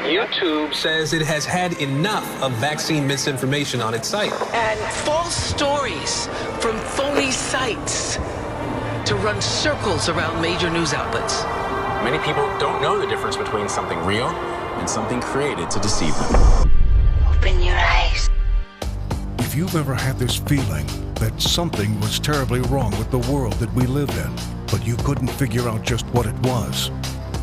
YouTube says it has had enough of vaccine misinformation on its site. And false stories from phony sites to run circles around major news outlets. Many people don't know the difference between something real and something created to deceive them. Open your eyes. If you've ever had this feeling that something was terribly wrong with the world that we live in, but you couldn't figure out just what it was,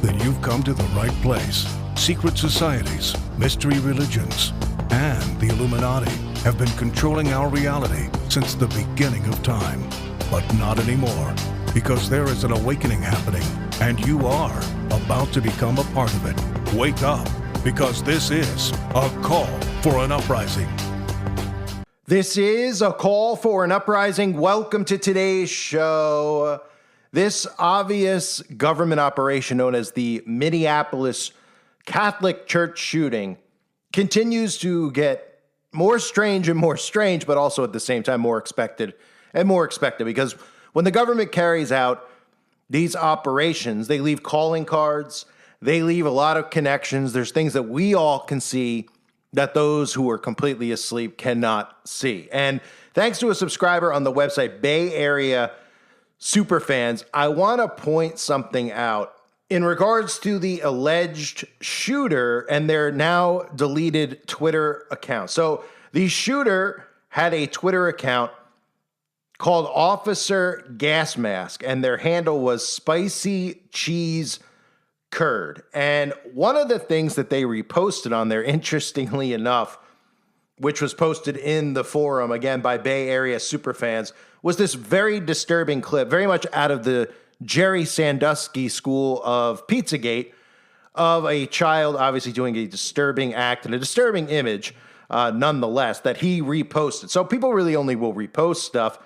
then you've come to the right place. Secret societies, mystery religions, and the Illuminati have been controlling our reality since the beginning of time. But not anymore, because there is an awakening happening, and you are about to become a part of it. Wake up, because this is a call for an uprising. This is a call for an uprising. Welcome to today's show. This obvious government operation known as the Minneapolis Catholic Church shooting continues to get more strange and more strange, but also at the same time more expected and more expected, because when the government carries out these operations, they leave calling cards, they leave a lot of connections. There's things that we all can see that those who are completely asleep cannot see. And thanks to a subscriber on the website, Bay Area Superfans, I want to point something out in regards to the alleged shooter and their now deleted Twitter account. So the shooter had a Twitter account called Officer Gas Mask, and their handle was Spicy Cheese Curd. And one of the things that they reposted on there, interestingly enough, which was posted in the forum, again, by Bay Area Superfans, was this very disturbing clip, very much out of the Jerry Sandusky school of PlZZAGATE, of a child obviously doing a disturbing act and a disturbing image, nonetheless, that he reposted. So people really only will repost stuff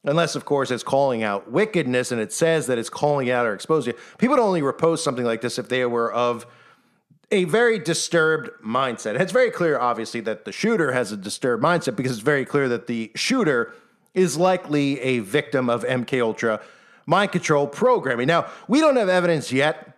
unless, of course, it's calling out wickedness and it says that it's calling out or exposing. People don't only repost something like this if they were of a very disturbed mindset. And it's very clear, obviously, that the shooter has a disturbed mindset, because it's very clear that the shooter is likely a victim of MKUltra mind control programming. Now, we don't have evidence yet,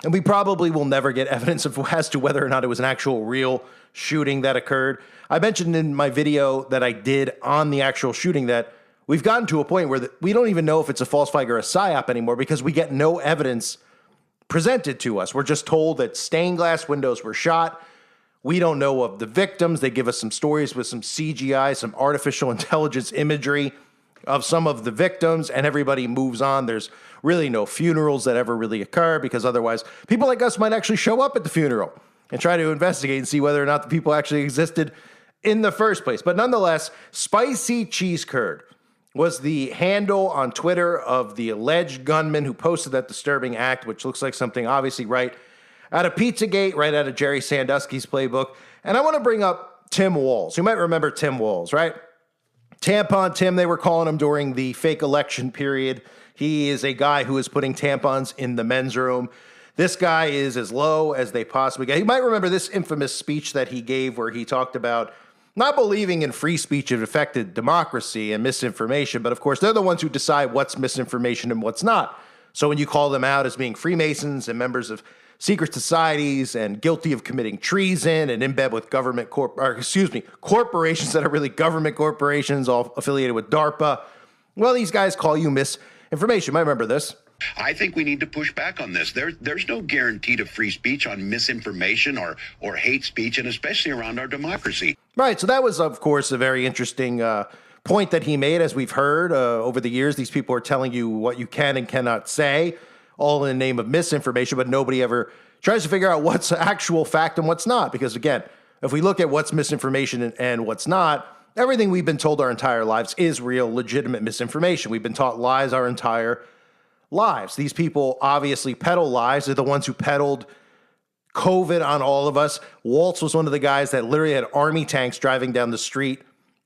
and we probably will never get evidence as to whether or not it was an actual real shooting that occurred. I mentioned in my video that I did on the actual shooting that we've gotten to a point where we don't even know if it's a false flag or a psyop anymore, because we get no evidence presented to us. We're just told that stained glass windows were shot. We don't know of the victims. They give us some stories with some CGI, some artificial intelligence imagery of some of the victims, and everybody moves on. There's really no funerals that ever really occur, because otherwise people like us might actually show up at the funeral and try to investigate and see whether or not the people actually existed in the first place. But nonetheless, Spicy Cheese Curd was the handle on Twitter of the alleged gunman who posted that disturbing act, which looks like something obviously right out of PlZZAGATE, right out of Jerry Sandusky's playbook. And I want to bring up Tim WALZ. You might remember Tim WALZ, right? Tampon Tim, they were calling him during the fake election period. He is a guy who is putting tampons in the men's room. This guy is as low as they possibly get. You might remember this infamous speech that he gave where he talked about not believing in free speech had affected democracy and misinformation, but of course they're the ones who decide what's misinformation and what's not. So when you call them out as being Freemasons and members of secret societies and guilty of committing treason and in bed with government corporations that are really government corporations, all affiliated with DARPA, well, these guys call you misinformation. You might remember this. I think we need to push back on this. There's no guarantee to free speech on misinformation or hate speech, and especially around our democracy. Right. So that was, of course, a very interesting point that he made. As we've heard over the years, these people are telling you what you can and cannot say, all in the name of misinformation, but nobody ever tries to figure out what's actual fact and what's not. Because, again, if we look at what's misinformation and what's not, everything we've been told our entire lives is real, legitimate misinformation. We've been taught lies our entire lives. These people obviously peddle lies. They're the ones who peddled COVID on all of us. WALZ was one of the guys that literally had army tanks driving down the street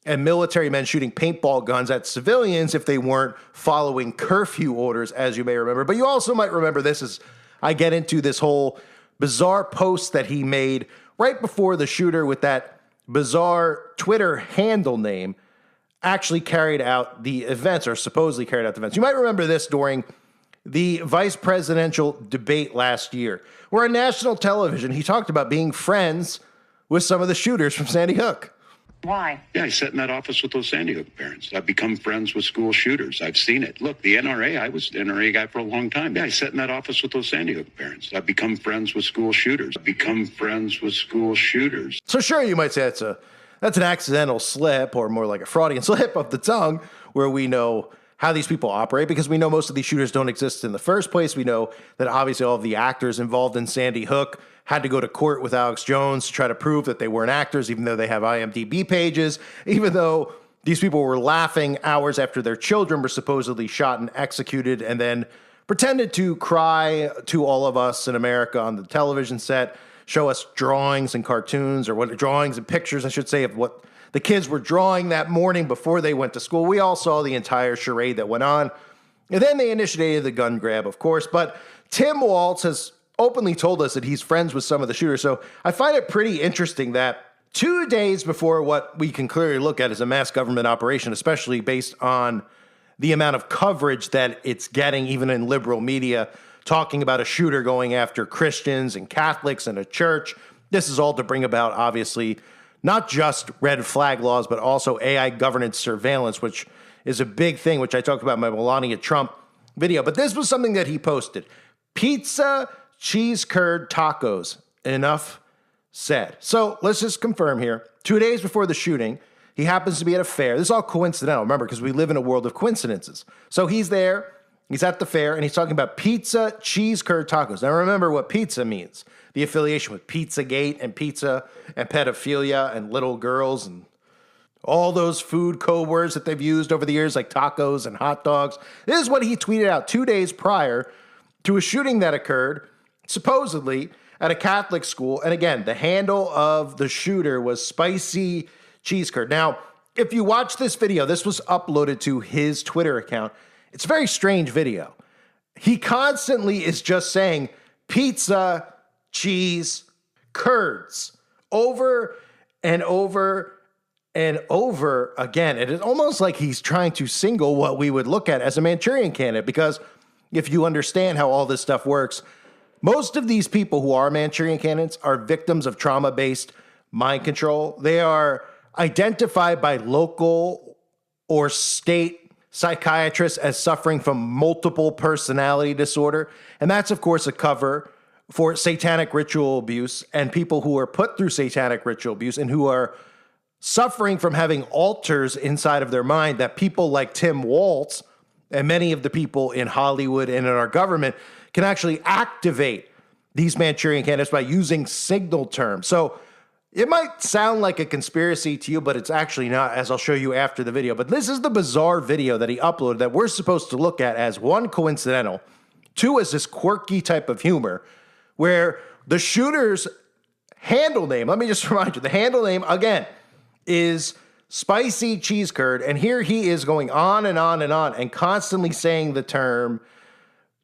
and military men shooting paintball guns at civilians if they weren't following curfew orders, as you may remember. But you also might remember this as I get into this whole bizarre post that he made right before the shooter with that bizarre Twitter handle name actually carried out the events, or supposedly carried out the events. You might remember this during the vice presidential debate last year, where on national television he talked about being friends with some of the shooters from Sandy Hook. Why? Yeah, I sat in that office with those Sandy Hook parents. I've become friends with school shooters. I've seen it. Look, the NRA, I was an NRA guy for a long time. Yeah, I sat in that office with those Sandy Hook parents. I've become friends with school shooters. I've become friends with school shooters. So sure, you might say that's an accidental slip, or more like a Freudian slip of the tongue, where we know how these people operate, because we know most of these shooters don't exist in the first place. We know that obviously all of the actors involved in Sandy Hook had to go to court with Alex Jones to try to prove that they weren't actors, even though they have IMDb pages, even though these people were laughing hours after their children were supposedly shot and executed, and then pretended to cry to all of us in America on the television set, show us drawings and cartoons, or what drawings and pictures, I should say, of what the kids were drawing that morning before they went to school. We all saw the entire charade that went on. And then they initiated the gun grab, of course. But Tim Walz has openly told us that he's friends with some of the shooters. So I find it pretty interesting that 2 days before what we can clearly look at as a mass government operation, especially based on the amount of coverage that it's getting, even in liberal media, talking about a shooter going after Christians and Catholics and a church. This is all to bring about, obviously, not just red flag laws, but also AI governance surveillance, which is a big thing, which I talked about in my Melania Trump video. But this was something that he posted. Pizza, cheese curd, tacos. Enough said. So let's just confirm here. 2 days before the shooting, he happens to be at a fair. This is all coincidental, remember, because we live in a world of coincidences. So he's there, he's at the fair, and he's talking about pizza, cheese curd, tacos. Now remember what pizza means. The affiliation with PlZZAGATE and pizza and pedophilia and little girls and all those food code words that they've used over the years, like tacos and hot dogs. This is what he tweeted out 2 days prior to a shooting that occurred, supposedly, at a Catholic school. And again, the handle of the shooter was Spicy Cheese Curd. Now, if you watch this video, this was uploaded to his Twitter account. It's a very strange video. He constantly is just saying pizza, cheese, curds, over and over and over again. It is almost like he's trying to single what we would look at as a Manchurian candidate, because if you understand how all this stuff works, most of these people who are Manchurian candidates are victims of trauma-based mind control. They are identified by local or state psychiatrists as suffering from multiple personality disorder. And that's, of course, a cover for satanic ritual abuse and people who are put through satanic ritual abuse and who are suffering from having altars inside of their mind that people like Tim Walz and many of the people in Hollywood and in our government can actually activate these Manchurian candidates by using signal terms. So it might sound like a conspiracy to you, but it's actually not, as I'll show you after the video. But this is the bizarre video that he uploaded that we're supposed to look at as, one, coincidental, two, as this quirky type of humor, where the shooter's handle name, let me just remind you, the handle name, again, is Spicy Cheese Curd. And here he is going on and on and on and constantly saying the term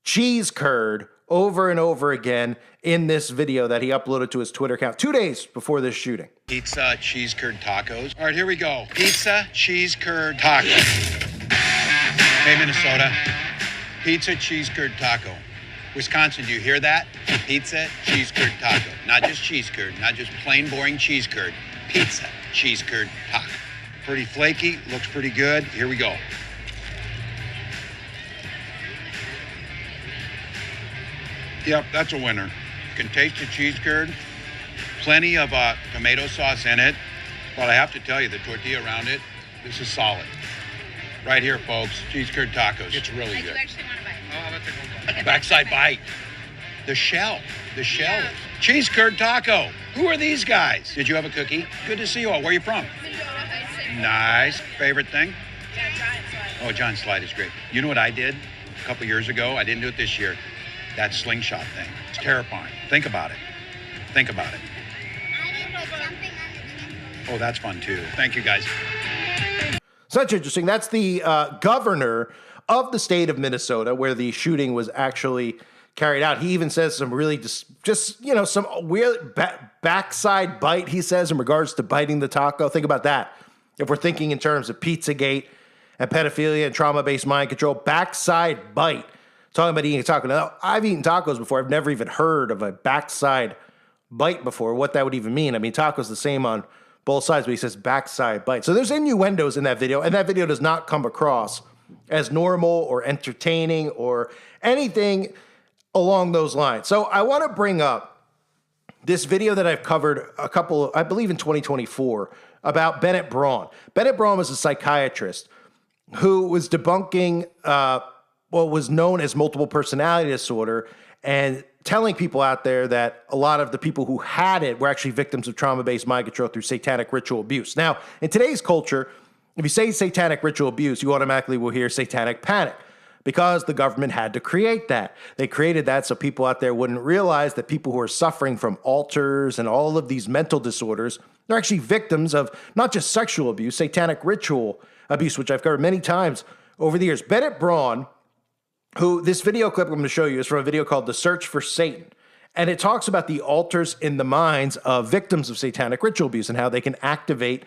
cheese curd over and over again in this video that he uploaded to his Twitter account 2 days before this shooting. Pizza, cheese curd, tacos. All right, here we go. Pizza, cheese curd, tacos. Hey, Minnesota. Pizza, cheese curd, taco. Wisconsin, do you hear that? Pizza, cheese curd, taco. Not just cheese curd, not just plain boring cheese curd. Pizza, cheese curd, taco. Pretty flaky, looks pretty good. Here we go. Yep, that's a winner. You can taste the cheese curd. Plenty of tomato sauce in it. But I have to tell you, the tortilla around it, this is solid. Right here, folks, cheese curd tacos. It's really good. Oh, that's a good one. Backside bite. The shell. Yeah. Cheese curd taco. Who are these guys? Did you have a cookie? Good to see you all. Where are you from? Nice. Favorite thing? Oh, John Slide is great. You know what I did a couple years ago? I didn't do it this year. That slingshot thing. It's terrifying. Think about it. Oh, that's fun too. Thank you, guys. Such interesting. That's the governor of the state of Minnesota where the shooting was actually carried out. He even says some really just some weird backside bite, he says, in regards to biting the taco. Think about that. If we're thinking in terms of PlZZAGATE and pedophilia and trauma-based mind control, backside bite. talking about eating a taco. Now, I've eaten tacos before. I've never even heard of a backside bite before, what that would even mean. I mean, taco's the same on both sides, but he says backside bite. So there's innuendos in that video, and that video does not come across as normal or entertaining or anything along those lines. So I want to bring up this video that I've covered I believe in 2024, about Bennett Braun. Bennett Braun was a psychiatrist who was debunking what was known as multiple personality disorder and telling people out there that a lot of the people who had it were actually victims of trauma-based mind control through satanic ritual abuse. Now, in today's culture, if you say satanic ritual abuse, you automatically will hear satanic panic because the government had to create that. They created that so people out there wouldn't realize that people who are suffering from alters and all of these mental disorders are actually victims of not just sexual abuse, satanic ritual abuse, which I've covered many times over the years. Bennett Braun, who this video clip I'm going to show you is from a video called The Search for Satan. And it talks about the altars in the minds of victims of satanic ritual abuse and how they can activate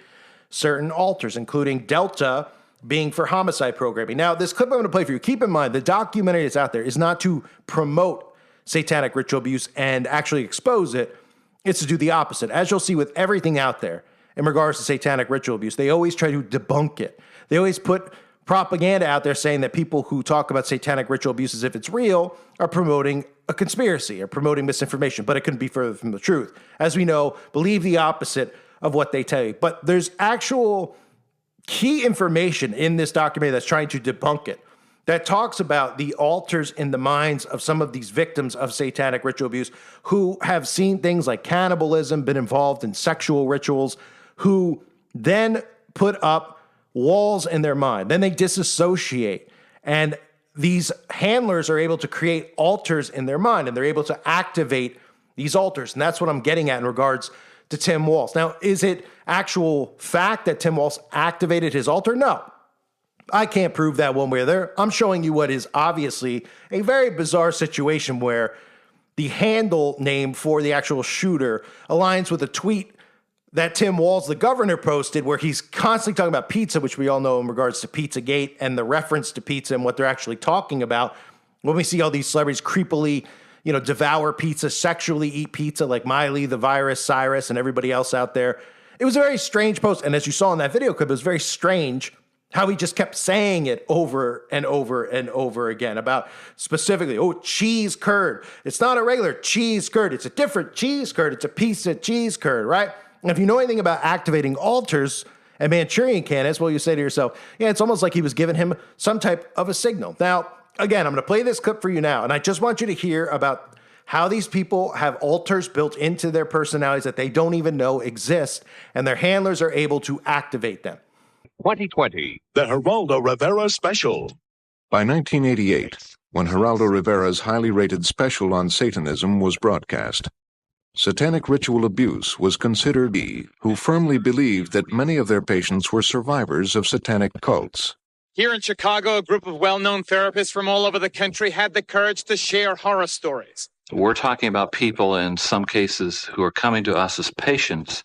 certain altars, including Delta being for homicide programming. Now, this clip I'm going to play for you, keep in mind, the documentary that's out there is not to promote satanic ritual abuse and actually expose it. It's to do the opposite. As you'll see with everything out there in regards to satanic ritual abuse, they always try to debunk it. They always put propaganda out there saying that people who talk about satanic ritual abuse as if it's real are promoting a conspiracy or promoting misinformation, but it couldn't be further from the truth. As we know, believe the opposite of what they tell you. But there's actual key information in this documentary that's trying to debunk it, that talks about the altars in the minds of some of these victims of satanic ritual abuse who have seen things like cannibalism, been involved in sexual rituals, who then put up walls in their mind. Then they disassociate. And these handlers are able to create altars in their mind, and they're able to activate these altars. And that's what I'm getting at in regards to Tim Walz. Now, is it actual fact that Tim Walz activated his altar? No. I can't prove that one way or the other. I'm showing you what is obviously a very bizarre situation where the handle name for the actual shooter aligns with a tweet that Tim Walz, the governor, posted where he's constantly talking about pizza, which we all know in regards to PlZZAGATE and the reference to pizza and what they're actually talking about. When we see all these celebrities creepily, devour pizza, sexually eat pizza like Miley, the Virus, Cyrus, and everybody else out there. It was a very strange post. And as you saw in that video clip, it was very strange how he just kept saying it over and over and over again about specifically, cheese curd. It's not a regular cheese curd. It's a different cheese curd. It's a piece of cheese curd, right? And if you know anything about activating altars and Manchurian candidates, well, you say to yourself, yeah, it's almost like he was giving him some type of a signal. Now, again, I'm going to play this clip for you now, and I just want you to hear about how these people have altars built into their personalities that they don't even know exist, and their handlers are able to activate them. 2020, the Geraldo Rivera Special. By 1988, when Geraldo Rivera's highly rated special on Satanism was broadcast, satanic ritual abuse was considered who firmly believed that many of their patients were survivors of satanic cults. Here in Chicago, a group of well-known therapists from all over the country had the courage to share horror stories. We're talking about people in some cases who are coming to us as patients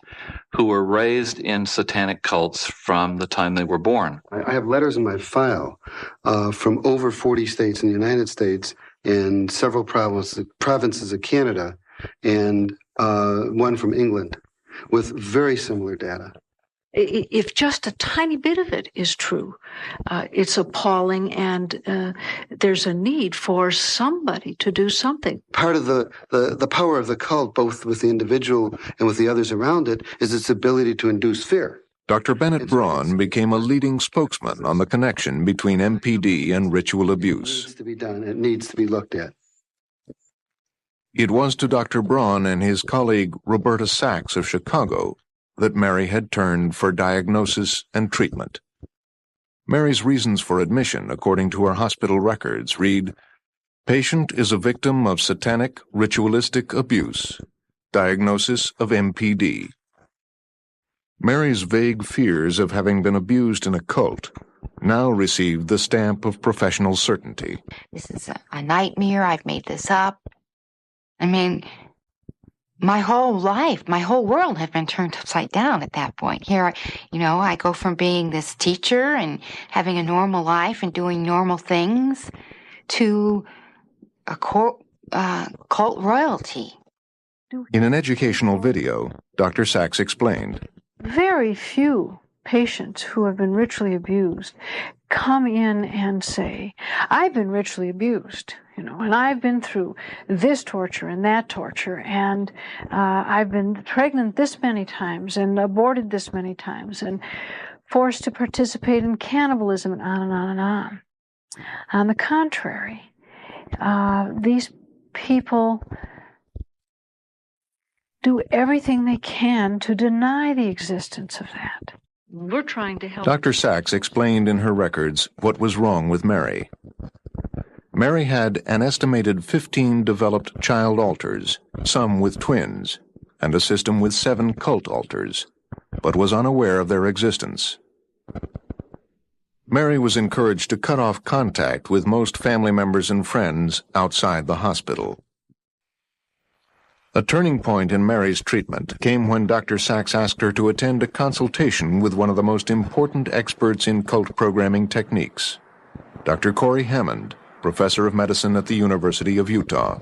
who were raised in satanic cults from the time they were born. I have letters in my file from over 40 states in the United States and several provinces of Canada and one from England with very similar data. If just a tiny bit of it is true, it's appalling, and there's a need for somebody to do something. Part of the power of the cult, both with the individual and with the others around it, is its ability to induce fear. Dr. Bennett Braun became a leading spokesman on the connection between MPD and ritual abuse. It needs to be done. It needs to be looked at. It was to Dr. Braun and his colleague Roberta Sachs of Chicago that Mary had turned for diagnosis and treatment. Mary's reasons for admission, according to her hospital records, read, "Patient is a victim of satanic ritualistic abuse. Diagnosis of MPD." Mary's vague fears of having been abused in a cult now received the stamp of professional certainty. This is a nightmare. I've made this up. I mean, my whole life, my whole world had been turned upside down at that point. Here, I go from being this teacher and having a normal life and doing normal things to cult royalty. In an educational video, Dr. Sachs explained, Very few patients who have been ritually abused come in and say, I've been ritually abused, and I've been through this torture and that torture, and I've been pregnant this many times and aborted this many times and forced to participate in cannibalism, and on and on and on. On the contrary, these people do everything they can to deny the existence of that. We're trying to help. Dr. Sachs explained in her records what was wrong with Mary. Mary had an estimated 15 developed child alters, some with twins, and a system with 7 cult alters, but was unaware of their existence. Mary was encouraged to cut off contact with most family members and friends outside the hospital. A turning point in Mary's treatment came when Dr. Sachs asked her to attend a consultation with one of the most important experts in cult programming techniques, Dr. Corey Hammond, professor of medicine at the University of Utah.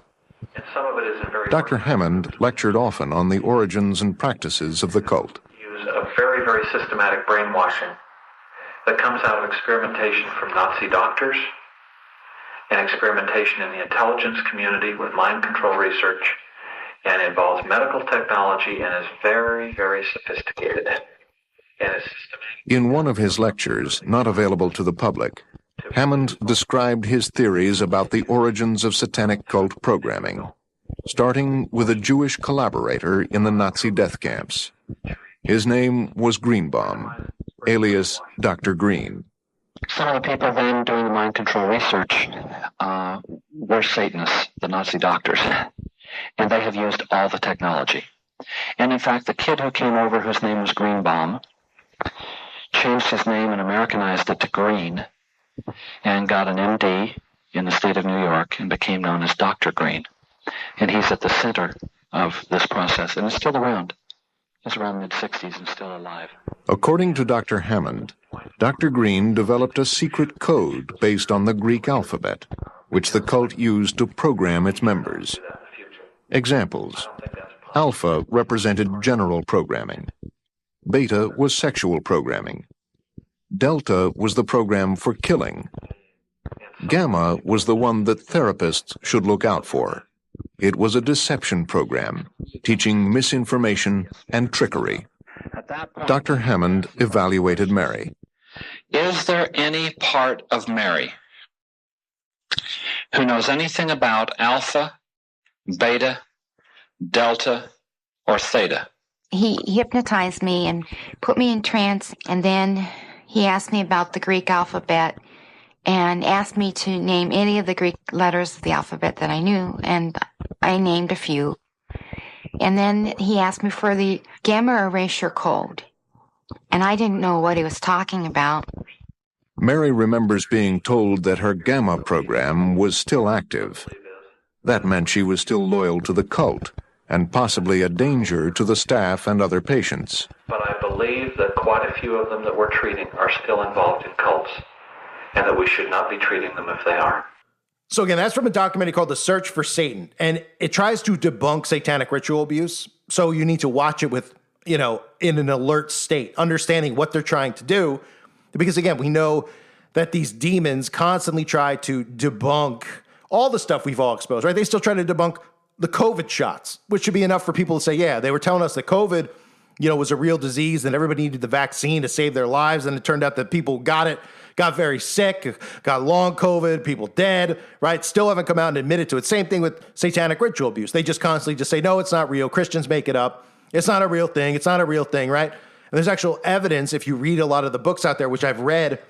Dr. Hammond lectured often on the origins and practices of the cult. Use a very, very systematic brainwashing that comes out of experimentation from Nazi doctors and experimentation in the intelligence community with mind control research, and involves medical technology and is very, very sophisticated and is systematic. In one of his lectures, not available to the public, Hammond described his theories about the origins of satanic cult programming, starting with a Jewish collaborator in the Nazi death camps. His name was Greenbaum, alias Dr. Green. Some of the people then doing the mind control research were Satanists, the Nazi doctors. And they have used all the technology. And in fact, the kid who came over, whose name was Greenbaum, changed his name and Americanized it to Green, and got an MD in the state of New York and became known as Dr. Green. And he's at the center of this process, and is still around. He's around mid-60s and still alive. According to Dr. Hammond, Dr. Green developed a secret code based on the Greek alphabet, which the cult used to program its members. Examples: Alpha represented general programming. Beta was sexual programming. Delta was the program for killing. Gamma was the one that therapists should look out for. It was a deception program, teaching misinformation and trickery. Dr. Hammond evaluated Mary. Is there any part of Mary who knows anything about alpha, beta, delta, or theta? He hypnotized me and put me in trance, and then he asked me about the Greek alphabet and asked me to name any of the Greek letters of the alphabet that I knew, and I named a few. And then he asked me for the gamma erasure code, and I didn't know what he was talking about. Mary remembers being told that her gamma program was still active. That meant she was still loyal to the cult, and possibly a danger to the staff and other patients. But I believe that quite a few of them that we're treating are still involved in cults, and that we should not be treating them if they are. So again, that's from a documentary called The Search for Satan, and it tries to debunk satanic ritual abuse. So you need to watch it with, in an alert state, understanding what they're trying to do. Because again, we know that these demons constantly try to debunk all the stuff we've all exposed, right? They still try to debunk the COVID shots, which should be enough for people to say, yeah, they were telling us that COVID, was a real disease and everybody needed the vaccine to save their lives. And it turned out that people got it, got very sick, got long COVID, people dead, right? Still haven't come out and admitted to it. Same thing with satanic ritual abuse. They just constantly just say, no, it's not real. Christians make it up. It's not a real thing. It's not a real thing, right? And there's actual evidence, if you read a lot of the books out there, which I've read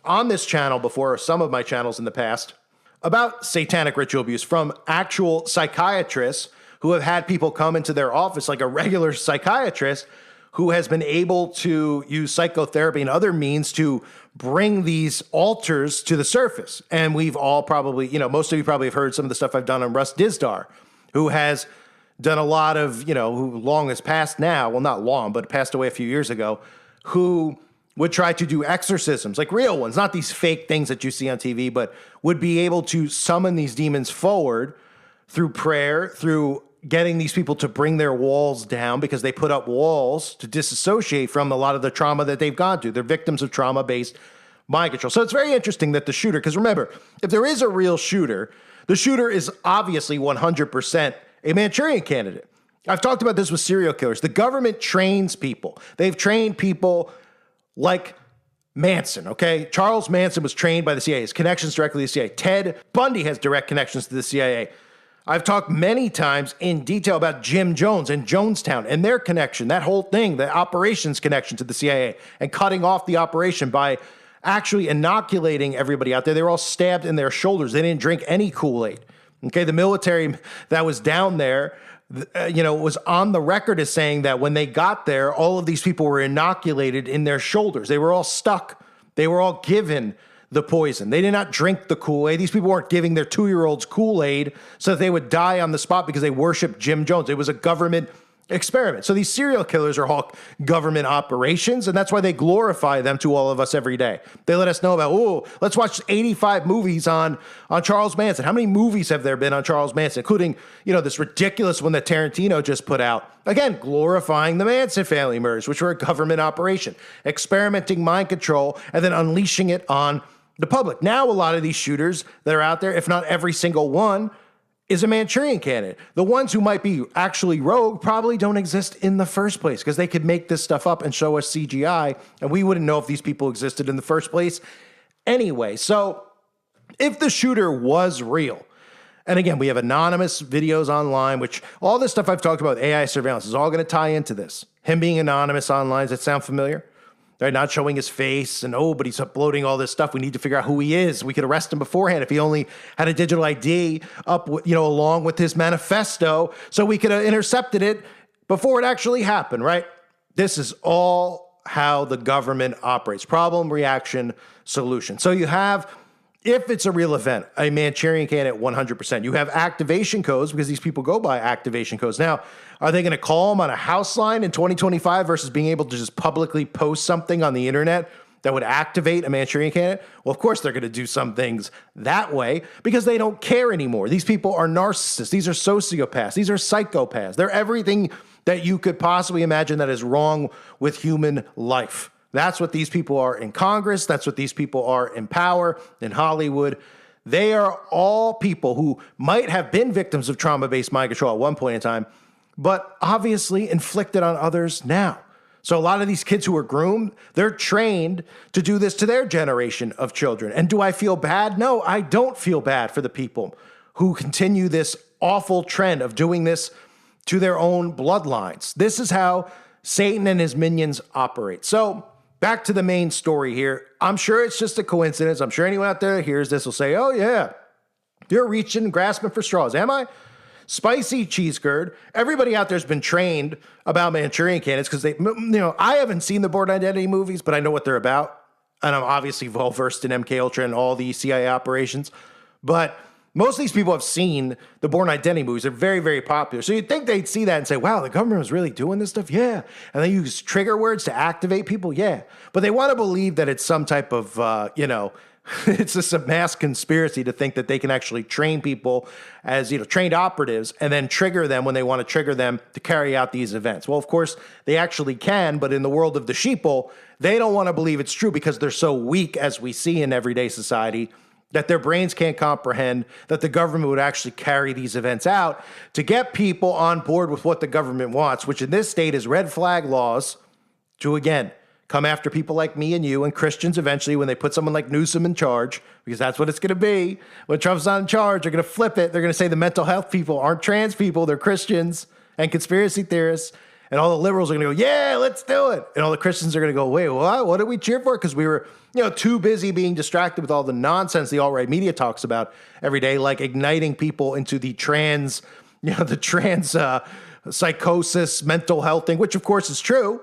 on this channel before, or some of my channels in the past, about satanic ritual abuse from actual psychiatrists who have had people come into their office, like a regular psychiatrist who has been able to use psychotherapy and other means to bring these alters to the surface. And we've all probably, most of you probably have heard some of the stuff I've done on Russ Dizdar, who has done a lot of, who long has passed now, well, not long, but passed away a few years ago, who would try to do exorcisms, like real ones, not these fake things that you see on TV, but would be able to summon these demons forward through prayer, through getting these people to bring their walls down because they put up walls to disassociate from a lot of the trauma that they've gone through. They're victims of trauma-based mind control. So it's very interesting that the shooter, because remember, if there is a real shooter, the shooter is obviously 100% a Manchurian candidate. I've talked about this with serial killers. The government trains people. They've trained people like Manson, okay? Charles Manson was trained by the CIA. His connections directly to the CIA. Ted Bundy has direct connections to the CIA. I've talked many times in detail about Jim Jones and Jonestown and their connection, that whole thing, the operations connection to the CIA, and cutting off the operation by actually inoculating everybody out there. They were all stabbed in their shoulders. They didn't drink any Kool-Aid. Okay, the military that was down there, was on the record as saying that when they got there, all of these people were inoculated in their shoulders. They were all stuck. They were all given the poison. They did not drink the Kool-Aid. These people weren't giving their 2-year-olds Kool-Aid so that they would die on the spot because they worshiped Jim Jones. It was a government experiment. So these serial killers are all government operations, and that's why they glorify them to all of us every day. They let us know about, let's watch 85 movies on Charles Manson. How many movies have there been on Charles Manson, including, this ridiculous one that Tarantino just put out? Again, glorifying the Manson family murders, which were a government operation, experimenting mind control, and then unleashing it on the public. Now, a lot of these shooters that are out there, if not every single one, is a Manchurian candidate. The ones who might be actually rogue probably don't exist in the first place because they could make this stuff up and show us CGI, and we wouldn't know if these people existed in the first place anyway. So if the shooter was real, and again, we have anonymous videos online, which all this stuff I've talked about, AI surveillance, is all going to tie into this. Him being anonymous online, does that sound familiar? They're not showing his face, and but he's uploading all this stuff. We need to figure out who he is. We could arrest him beforehand if he only had a digital ID up, along with his manifesto, so we could have intercepted it before it actually happened, right? This is all how the government operates. Problem, reaction, solution. So you have, if it's a real event, a Manchurian candidate 100%. You have activation codes because these people go by activation codes. Now, are they going to call them on a house line in 2025 versus being able to just publicly post something on the internet that would activate a Manchurian candidate? Well, of course, they're going to do some things that way because they don't care anymore. These people are narcissists. These are sociopaths. These are psychopaths. They're everything that you could possibly imagine that is wrong with human life. That's what these people are in Congress. That's what these people are in power, in Hollywood. They are all people who might have been victims of trauma-based mind control at one point in time, but obviously inflicted on others now. So a lot of these kids who are groomed, they're trained to do this to their generation of children. And do I feel bad? No, I don't feel bad for the people who continue this awful trend of doing this to their own bloodlines. This is how Satan and his minions operate. So back to the main story here. I'm sure it's just a coincidence. I'm sure anyone out there that hears this will say, oh yeah, you're reaching, grasping for straws. Am I? Spicy cheese curd. Everybody out there has been trained about Manchurian candidates because I haven't seen the Born Identity movies, but I know what they're about. And I'm obviously well versed in MK Ultra and all the CIA operations. But most of these people have seen the Born Identity movies. They're very, very popular. So you'd think they'd see that and say, wow, the government was really doing this stuff? Yeah. And they use trigger words to activate people? Yeah. But they want to believe that it's some type of, it's just a mass conspiracy to think that they can actually train people as, trained operatives and then trigger them when they want to trigger them to carry out these events. Well, of course, they actually can, but in the world of the sheeple, they don't want to believe it's true because they're so weak, as we see in everyday society, that their brains can't comprehend that the government would actually carry these events out to get people on board with what the government wants, which in this state is red flag laws to, again, come after people like me and you and Christians eventually when they put someone like Newsom in charge, because that's what it's going to be. When Trump's not in charge, they're going to flip it. They're going to say the mental health people aren't trans people, they're Christians and conspiracy theorists. And all the liberals are going to go, yeah, let's do it. And all the Christians are going to go, wait, what did we cheer for? Because we were, too busy being distracted with all the nonsense the alt-right media talks about every day, like igniting people into the trans psychosis, mental health thing, which of course is true.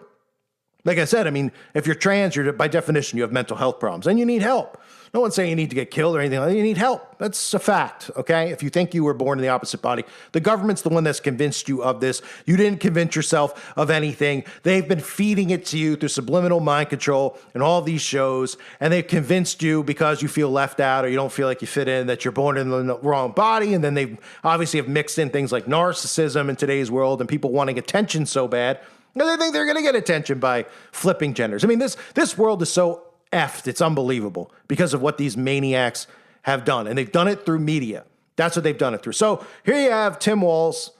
Like I said, if you're trans, you're by definition, you have mental health problems and you need help. No one's saying you need to get killed or anything like that. You need help. That's a fact, okay? If you think you were born in the opposite body, the government's the one that's convinced you of this. You didn't convince yourself of anything. They've been feeding it to you through subliminal mind control and all these shows, and they've convinced you because you feel left out or you don't feel like you fit in that you're born in the wrong body, and then they obviously have mixed in things like narcissism in today's world and people wanting attention so bad. And they think they're going to get attention by flipping genders. I mean, this world is so effed. It's unbelievable because of what these maniacs have done. And they've done it through media. That's what they've done it through. So here you have Tim Walz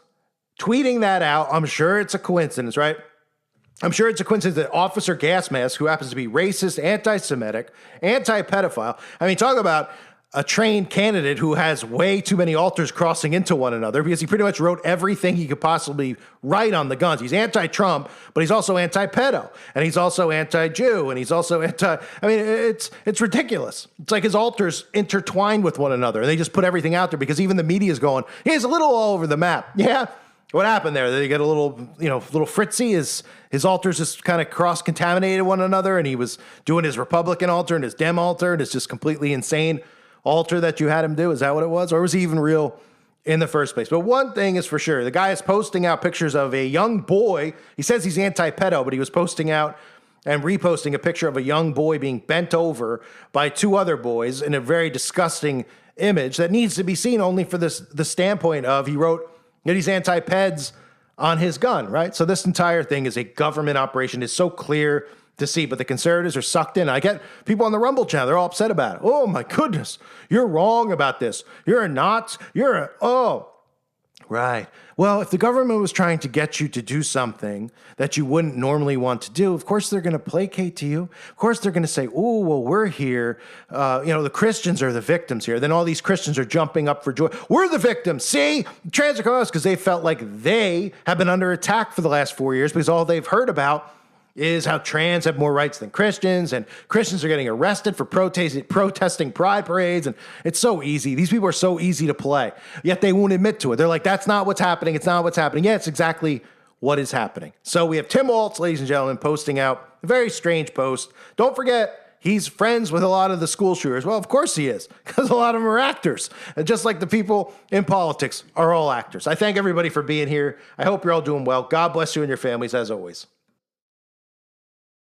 tweeting that out. I'm sure it's a coincidence, right? I'm sure it's a coincidence that Officer Gasmask, who happens to be racist, anti-Semitic, anti-pedophile. I mean, talk about a trained candidate who has way too many alters crossing into one another because he pretty much wrote everything he could possibly write on the guns. He's anti-Trump, but he's also anti-pedo, and he's also anti-Jew, and he's also I mean, it's ridiculous. It's like his alters intertwine with one another, and they just put everything out there because even the media is going, he's a little all over the map. Yeah, what happened there? They get a little, little fritzy. His alters just kind of cross-contaminated one another, and he was doing his Republican alter and his Dem alter, and it's just completely insane alter that you had him do? Is that what it was? Or was he even real in the first place? But one thing is for sure, the guy is posting out pictures of a young boy. He says he's anti-pedo, but he was posting out and reposting a picture of a young boy being bent over by two other boys in a very disgusting image that needs to be seen only for the standpoint of he wrote that he's anti-peds on his gun, right? So this entire thing is a government operation. It's so clear to see, but the conservatives are sucked in. I get people on the Rumble channel, they're all upset about it. Oh my goodness, you're wrong about this. You're not, right. Well, if the government was trying to get you to do something that you wouldn't normally want to do, of course they're going to placate to you. Of course they're going to say, oh, well, we're here. The Christians are the victims here. Then all these Christians are jumping up for joy. We're the victims. See, trans are coming because they felt like they have been under attack for the last 4 years because all they've heard about is how trans have more rights than Christians, and Christians are getting arrested for protesting pride parades, and it's so easy. These people are so easy to play, yet they won't admit to it. They're like, that's not what's happening. It's not what's happening. Yeah, it's exactly what is happening. So we have Tim Walz, ladies and gentlemen, posting out a very strange post. Don't forget, he's friends with a lot of the school shooters. Well, of course he is, because a lot of them are actors. And just like the people in politics are all actors. I thank everybody for being here. I hope you're all doing well. God bless you and your families, as always.